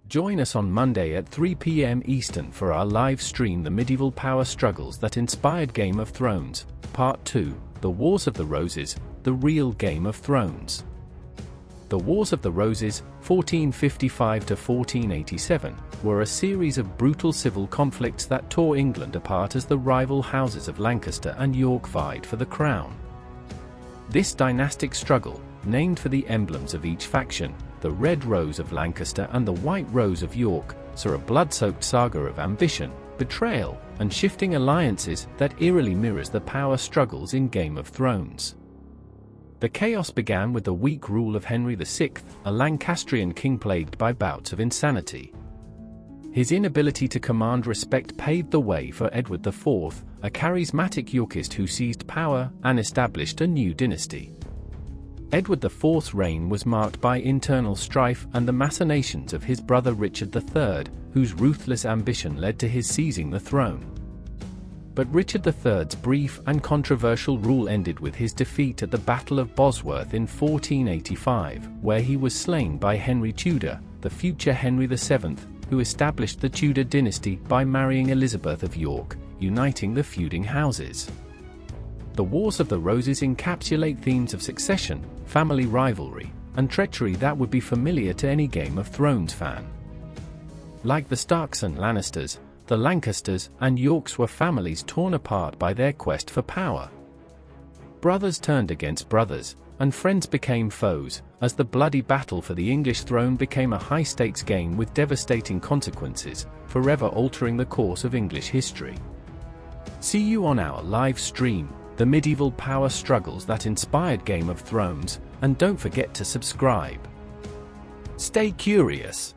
Join us on Monday at 3 p.m. Eastern for our live stream The Medieval Power Struggles That Inspired Game of Thrones, Part 2, The Wars of the Roses, The Real Game of Thrones. The Wars of the Roses, 1455 to 1487, were a series of brutal civil conflicts that tore England apart as the rival houses of Lancaster and York vied for the crown. This dynastic struggle, named for the emblems of each faction, the Red Rose of Lancaster and the White Rose of York, saw a blood-soaked saga of ambition, betrayal, and shifting alliances that eerily mirrors the power struggles in Game of Thrones. The chaos began with the weak rule of Henry VI, a Lancastrian king plagued by bouts of insanity. His inability to command respect paved the way for Edward IV, a charismatic Yorkist who seized power and established a new dynasty. Edward IV's reign was marked by internal strife and the machinations of his brother Richard III, whose ruthless ambition led to his seizing the throne. But Richard III's brief and controversial rule ended with his defeat at the Battle of Bosworth in 1485, where he was slain by Henry Tudor, the future Henry VII, who established the Tudor dynasty by marrying Elizabeth of York, uniting the feuding houses. The Wars of the Roses encapsulate themes of succession, family rivalry, and treachery that would be familiar to any Game of Thrones fan. Like the Starks and Lannisters, the Lancasters and Yorks were families torn apart by their quest for power. Brothers turned against brothers, and friends became foes, as the bloody battle for the English throne became a high-stakes game with devastating consequences, forever altering the course of English history. See you on our live stream, The Medieval Power Struggles That Inspired Game of Thrones, and don't forget to subscribe. Stay curious.